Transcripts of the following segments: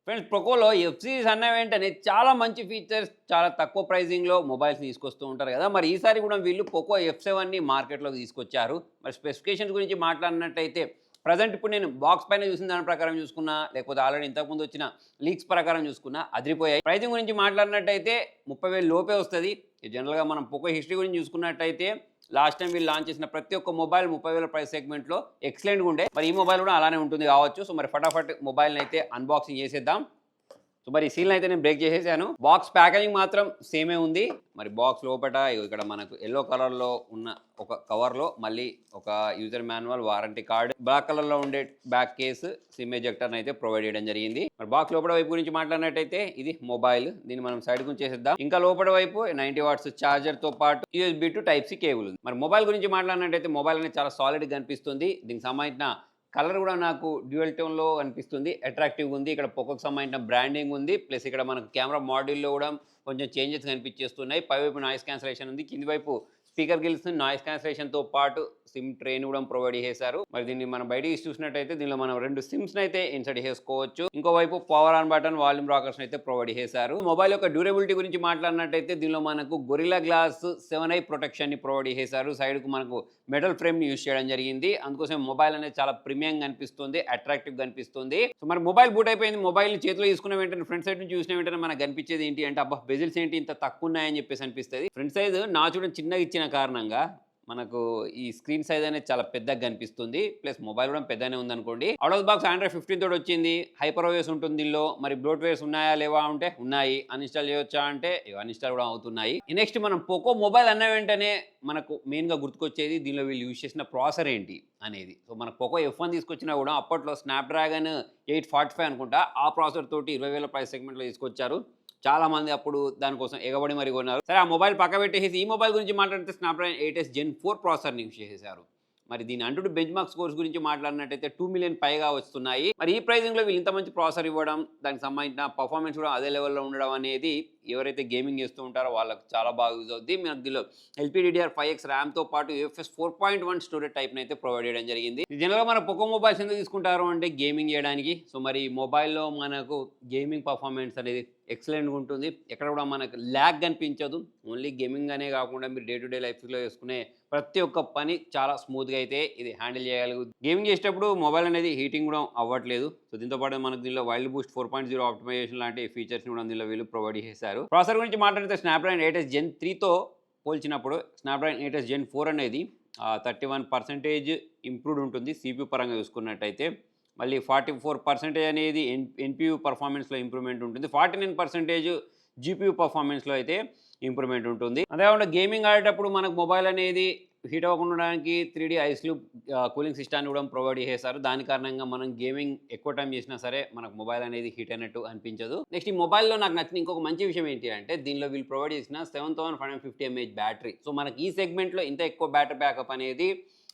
Friends పోకోలో F series అన్న వెంటనే చాలా మంచి ఫీచర్స్ చాలా తక్కువ ప్రైజింగ్‌లో మొబైల్స్ తీసుకొస్తూ ఉంటారు కదా! మరి ఈసారి కూడా వీళ్ళు పోకో ఎఫ్7ని మార్కెట్‌లోకి తీసుకొచ్చారు. మరి స్పెసిఫికేషన్స్ గురించి మాట్లాడినట్టయితే ప్రెజెంట్ ఇప్పుడు నేను బాక్స్ పైన చూసిన దాని ప్రకారం చూసుకున్నా, లేకపోతే ఆల్రెడీ ఇంతకుముందు వచ్చిన లీక్స్ ప్రకారం చూసుకున్నా అదిరిపోయాయి. ప్రైజింగ్ గురించి మాట్లాడినట్టయితే 30,000 లోపే వస్తది. జనరల్‌గా మనం పోకో హిస్టరీ గురించి చూసుకున్నట్టయితే లాస్ట్ టైం వీళ్ళు లాంచ్ చేసిన ప్రతి ఒక్క మొబైల్ 30,000 ప్రైస్ సెగ్మెంట్‌లో ఎక్సలెంట్‌గా ఉండే. మరి ఈ మొబైల్ కూడా అలానే ఉంటుంది కావచ్చు. సో మరి ఫటాఫట్ మొబైల్‌ని అయితే అన్బాక్సింగ్ చేసేద్దాం. సో మరి ఈ సీల్‌ని అయితే నేను బ్రేక్ చేసేసాను. బాక్స్ ప్యాకేజింగ్ మాత్రం సేమే ఉంది. మరి బాక్స్ లోపట ఇక్కడ మనకు యెల్లో కలర్‌లో ఉన్న ఒక కవర్‌లో మళ్ళీ ఒక user manual, warranty card, black కలర్‌లో ఉండే బ్యాక్ కేస్, సిమ్ ఎజెక్టర్‌ని అయితే ప్రొవైడ్ చేయడం జరిగింది. మరి బాక్స్ లోపల వైపు గురించి మాట్లాడినట్టయితే ఇది మొబైల్. దీన్ని మనం సైడ్‌కి ఉంచేసేద్దాం. ఇంకా లోపల వైపు 90 వాట్స్ ఛార్జర్‌తో పాటు USB to type C cable ఉంది. మరి మొబైల్ గురించి మాట్లాడినట్టయితే మొబైల్ అనేది చాలా సాలిడ్‌గా కనిపిస్తుంది. దీనికి సంబంధించిన కలర్ కూడా నాకు డ్యూయల్ టోన్‌లో అనిపిస్తుంది. అట్రాక్టివ్‌గా ఉంది. ఇక్కడ పోకోకి సంబంధించిన బ్రాండింగ్ ఉంది. ప్లస్ ఇక్కడ మనకు కెమెరా మాడ్యూల్‌లో కూడా కొంచెం చేంజెస్ కనిపించేస్తున్నాయి. పైవైపు నాయిస్ క్యాన్సలేషన్ ఉంది. కింది వైపు స్పీకర్ గిల్స్ నాయిస్ క్యాన్సలేషన్‌తో పాటు సిమ్ ట్రేని కూడా ప్రొవైడ్ చేశారు. మరి దీన్ని మనం బయటికి చూసినట్టయితే దీనిలో మనం 2 సిమ్స్‌ని అయితే ఇన్సర్ట్ చేసుకోవచ్చు. ఇంకోవైపు పవర్ ఆన్ బటన్, వాల్యూమ్ రాకర్స్‌ని అయితే ప్రొవైడ్ చేశారు. మొబైల్ యొక్క డ్యూరబిలిటీ గురించి మాట్లాడినట్టయితే దీనిలో మనకు గొరిల్లా గ్లాస్ 7i ప్రొటెక్షన్‌ని ప్రొవైడ్ చేశారు. సైడ్‌కు మనకు మెటల్ ఫ్రేమ్‌ని యూజ్ చేయడం జరిగింది. అందుకోసం మొబైల్ అనేది చాలా ప్రీమియంగా అనిపిస్తుంది. అట్రాక్టివ్‌గా అనిపిస్తుంది. సో మరి మొబైల్ బూట్ అయిపోయింది. మొబైల్‌ని చేతిలో తీసుకున్న వెంటనే ఫ్రంట్ సైడ్ నుంచి చూసిన వెంటనే మనకు కనిపించేది ఏంటి అంటే అబ్బా బెజిల్స్ ఏంటి ఇంత తక్కువ ఉన్నాయని చెప్పేసి అనిపిస్తది. ఫ్రంట్ సైజ్ నాచూడం చిన్నగా ఇచ్చిన కారణంగా మనకు ఈ స్క్రీన్ సైజ్ అనేది చాలా పెద్దగా కనిపిస్తుంది. ప్లస్ మొబైల్ కూడా పెద్దగానే ఉందనుకోండి. అవుట్ ఆఫ్ బాక్స్ ఆండ్రాయిడ్ 15 తోటి వచ్చింది. హైపర్ ఓఎస్ ఉంటుంది దీనిలో. మరి బ్లోట్‌వేర్స్ ఉన్నాయా లేవా అంటే ఉన్నాయి. అన్‌ఇన్‌స్టాల్ చేయొచ్చా అంటే అన్‌ఇన్‌స్టాల్ కూడా అవుతున్నాయి. నెక్స్ట్ మనం పోకో మొబైల్ అన్న వెంటనే మనకు మెయిన్‌గా గుర్తుకొచ్చేది దీనిలో వీళ్ళు యూజ్ చేసిన ప్రాసెసర్ ఏంటి అనేది. సో మనకు పోకో ఎఫ్1 తీసుకొచ్చినా కూడా అప్పట్లో స్నాప్‌డ్రాగన్ 845 అనుకుంటా ఆ ప్రాసెసర్ తోటి 20,000 ప్రైస్ సెగ్మెంట్‌లో తీసుకొచ్చారు. చాలా మంది అప్పుడు దానికోసం ఎగబడి మరి కొన్నారు. సరే ఆ మొబైల్ పక్క పెట్టేసి ఈ మొబైల్ గురించి మాట్లాడితే స్నాప్‌డ్రాగన్ 8s జెన్ 4 ప్రాసెసర్‌ని యూజ్ చేసేసారు. మరి దీని అంటుడు బెంచ్‌మార్క్ స్కోర్స్ గురించి మాట్లాడినట్టయితే 2 మిలియన్ పైగా వస్తున్నాయి. మరి ఈ ప్రైజింగ్‌లో వీళ్ళు ఇంత మంచి ప్రాసెసర్ ఇవ్వడం, దానికి సంబంధించిన పర్ఫార్మెన్స్ కూడా అదే లెవెల్‌లో ఉండడం అనేది ఎవరైతే గేమింగ్ చేస్తూ ఉంటారో వాళ్ళకి చాలా బాగా యూజ్ అవుద్ది. మనకు దీనిలో LPDDR5X ర్యామ్‌తో పాటు UFS 4.1 స్టోరేజ్ టైప్‌ని అయితే ప్రొవైడ్ చేయడం జరిగింది. జనరల్‌గా మన పోకో మొబైల్స్ ఎందుకు తీసుకుంటారు అంటే గేమింగ్ చేయడానికి. సో మరి మొబైల్‌లో మనకు గేమింగ్ పర్ఫార్మెన్స్ అనేది ఎక్సలెంట్‌గా ఉంటుంది. ఎక్కడ కూడా మనకు ల్యాగ్ కనిపించదు. ఓన్లీ గేమింగ్ అనే కాకుండా మీరు డే టు డే లైఫ్‌లో చేసుకునే ప్రతి ఒక్క పని చాలా స్మూత్‌గా అయితే ఇది హ్యాండిల్ చేయగలుగుతుంది. గేమింగ్ చేసేటప్పుడు మొబైల్ అనేది హీటింగ్ కూడా అవ్వట్లేదు. సో దీంతో పాటు మనకు దీనిలో వైల్డ్ బూస్ట్ 4.0 ఆప్టిమైజేషన్ లాంటి ఫీచర్స్‌ని కూడా దీనిలో వీళ్ళు ప్రొవైడ్ చేశారు. ప్రాసెసర్ గురించి మాట్లాడితే స్నాప్‌డ్రాగన్ 8s జెన్ 3తో పోల్చినప్పుడు స్నాప్‌డ్రాగన్ 8s జెన్ 4 అనేది 31% ఇంప్రూవ్డ్ ఉంటుంది సీపీయూ పరంగా చూసుకున్నట్టయితే. మళ్ళీ 44% అనేది ఎన్‌పీయూ పర్ఫార్మెన్స్‌లో ఇంప్రూవ్‌మెంట్ ఉంటుంది. 49% జీపీయూ పర్ఫార్మెన్స్‌లో అయితే ఇంప్రూవ్‌మెంట్ ఉంటుంది. అంతేకాకుండా గేమింగ్ ఆడేటప్పుడు మనకు మొబైల్ అనేది హీట్ అవ్వకుండా ఉండడానికి 3D ఐస్ లూప్ కూలింగ్ సిస్టమ్‌ని కూడా ప్రొవైడ్ చేశారు. దాని కారణంగా మనం గేమింగ్ ఎక్కువ టైం చేసినా సరే మనకు మొబైల్ అనేది హీట్ అయినట్టు అనిపించదు. నెక్స్ట్ ఈ మొబైల్‌లో నాకు నచ్చిన ఇంకొక మంచి విషయం ఏంటి అంటే దీనిలో వీళ్ళు ప్రొవైడ్ చేసిన 7550 mAh బ్యాటరీ. సో మనకి ఈ సెగ్మెంట్‌లో ఇంత ఎక్కువ బ్యాటరీ బ్యాకప్ అనేది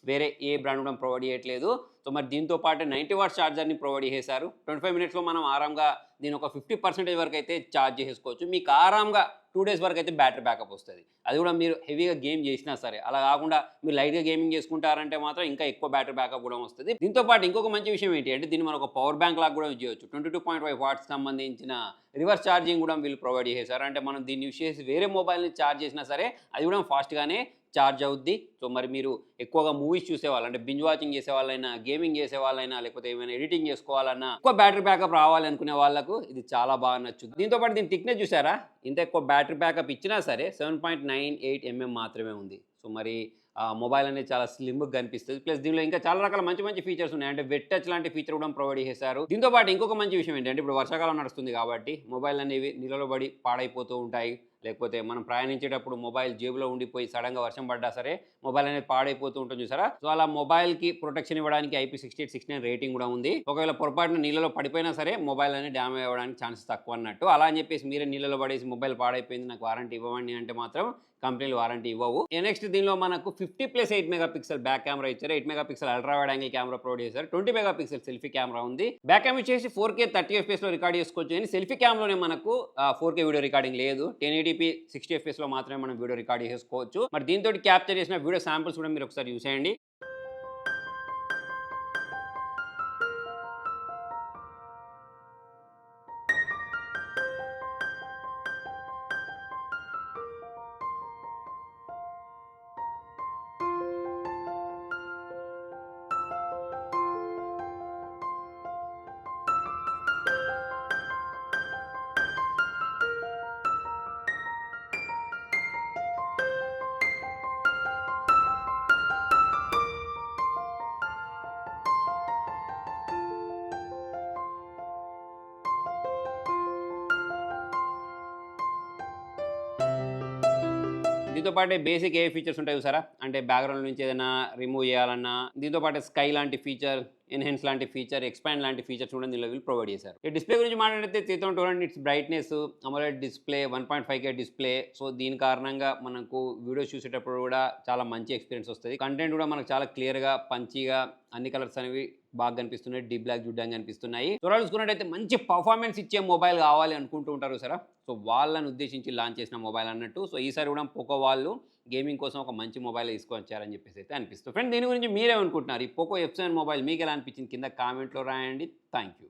వేరే ఏ బ్రాండ్ కూడా ప్రొవైడ్ చేయట్లేదు. సో మరి దీంతో పాటు 90 వాట్స్ ఛార్జర్‌ని ప్రొవైడ్ చేశారు. 25 మినిట్స్‌లో మనం ఆరాంగా దీని ఒక 50% వరకు అయితే ఛార్జ్ చేసుకోవచ్చు. మీకు ఆరాంగా 2 డేస్ వరకు అయితే బ్యాటరీ బ్యాకప్ వస్తది. అది కూడా మీరు హెవీగా గేమ్ చేసినా సరే. అలా కాకుండా మీరు లైట్‌గా గేమింగ్ చేసుకుంటారంటే మాత్రం ఇంకా ఎక్కువ బ్యాటరీ బ్యాకప్ కూడా వస్తది. దీంతో పాటు ఇంకొక మంచి విషయం ఏంటి అంటే దీన్ని మనం ఒక పవర్ బ్యాంక్ లాగా కూడా యూజ్ చేయొచ్చు. 22.5 వాట్స్ సంబంధించిన రివర్స్ ఛార్జింగ్ కూడా వీళ్ళు ప్రొవైడ్ చేశారు. అంటే మనం దీన్ని యూజ్ చేసి వేరే మొబైల్‌ని ఛార్జ్ చేసినా సరే అది కూడా ఫాస్ట్‌గానే ఛార్జ్ అవుద్ది. సో మరి మీరు ఎక్కువగా మూవీస్ చూసేవాళ్ళు అంటే బింజ్ వాచింగ్ చేసేవాళ్ళైనా, గేమింగ్ చేసేవాళ్ళైనా లేకపోతే ఏమైనా ఎడిటింగ్ చేసుకోవాలన్నా ఎక్కువ బ్యాటరీ బ్యాకప్ రావాలనుకునే వాళ్ళకు ఇది చాలా బాగా నచ్చుద్ది. దీంతో పాటు దీని థిక్‌నెస్ చూసారా? ఇంత ఎక్కువ బ్యాటరీ బ్యాకప్ ఇచ్చినా సరే 7.98 మాత్రమే ఉంది. సో మరి మొబైల్ అనేది చాలా స్లిమ్‌గా కనిపిస్తది. ప్లస్ దీనిలో ఇంకా చాలా రకాల మంచి మంచి ఫీచర్స్ ఉన్నాయి. అంటే వెట్ టచ్ లాంటి ఫీచర్ కూడా ప్రొవైడ్ చేశారు. దీంతో పాటు ఇంకొక మంచి విషయం ఏంటంటే ఇప్పుడు వర్షాకాలం నడుస్తుంది కాబట్టి మొబైల్ అనేవి నీళ్ళలో పడి పాడైపోతూ ఉంటాయి. లేకపోతే మనం ప్రయాణించేటప్పుడు మొబైల్ జేబులో ఉండిపోయి సడన్‌గా వర్షం పడ్డా సరే మొబైల్ అనేది పాడైపోతూ ఉంటుంది చూసారా? సో అలా మొబైల్‌కి ప్రొటెక్షన్ ఇవ్వడానికి IP68, 69 రేటింగ్ కూడా ఉంది. ఒకవేళ పొరపాటున నీళ్ళలో పడిపోయినా సరే మొబైల్ అనేది డ్యామేజ్ అవ్వడానికి ఛాన్సెస్ తక్కువ అన్నట్టు. అలా అని చెప్పేసి మీరే నీళ్ళలో పడేసి మొబైల్ పాడైపోయింది నాకు వారంటీ ఇవ్వండి అంటే మాత్రం కంపెనీలు వారంటీ ఇవ్వవు. నెక్స్ట్ దీనిలో మనకు 50+8 మెగాపిక్సెల్ బ్యాక్ కెమెరా ఇచ్చారు. 8 megapixel ultra wide angle camera provide చేశారు. 20 మెగాపిక్సెల్ సెల్ఫీ కెమెరా ఉంది. బ్యాక్ కెమెరా వచ్చేసి 4K 30 FPSలో రికార్డ్ చేసుకోవచ్చు కానీ సెల్ఫీ క్యామ్‌లోనే మనకు 4K వీడియో రికార్డింగ్ లేదు. 1080p 60 FPSలో మాత్రమే మనం వీడియో రికార్డ్ చేసుకోవచ్చు. మరి దీంతోటి క్యాప్చర్ చేసిన వీడియో శాంపిల్స్ కూడా మీరు ఒకసారి చూసేయండి. దీంతో పాటే బేసిక్ ఏ ఫీచర్స్ ఉంటాయి చూసారా, అంటే బ్యాక్గ్రౌండ్ నుంచి ఏదైనా రిమూవ్ చేయాలన్నా, దీంతో పాటు స్కై లాంటి ఫీచర్, ఎన్హెన్స్ లాంటి ఫీచర్, ఎక్స్పాండ్ లాంటి ఫీచర్స్ కూడా దీనిలో వీళ్ళు ప్రొవైడ్ చేశారు. ఈ డిస్ప్లే గురించి మాట్లాడితే 320 it's brightness, AMOLED display, 1.5K display. So దీని కారణంగా మనకు వీడియోస్ చూసేటప్పుడు కూడా చాలా మంచి ఎక్స్పీరియన్స్ వస్తుంది. కంటెంట్ కూడా మనకు చాలా క్లియర్గా, పంచిగా, అన్ని కలర్స్ అనేవి బాగా కనిపిస్తున్నాయి, డీప్ బ్లాక్ చూడడానికి కనిపిస్తున్నాయి. త్వరలో చూసుకున్నట్టయితే మంచి పర్ఫార్మెన్స్ ఇచ్చే మొబైల్ కావాలి అనుకుంటూ ఉంటారు సరే, సో వాళ్ళని ఉద్దేశించి లాంచ్ చేసిన మొబైల్ అన్నట్టు. సో ఈసారి కూడా పోకో వాళ్ళు గేమింగ్ కోసం ఒక మంచి మొబైల్ తీసుకొచ్చారని చెప్పేసి అయితే అనిపిస్తుంది. ఫ్రెండ్ దీని గురించి మీరేమనుకుంటున్నారు? ఈ పోకో F7 మొబైల్ మీకు ఎలా అనిపించింది కింద కామెంట్లో రాయండి. Thank you.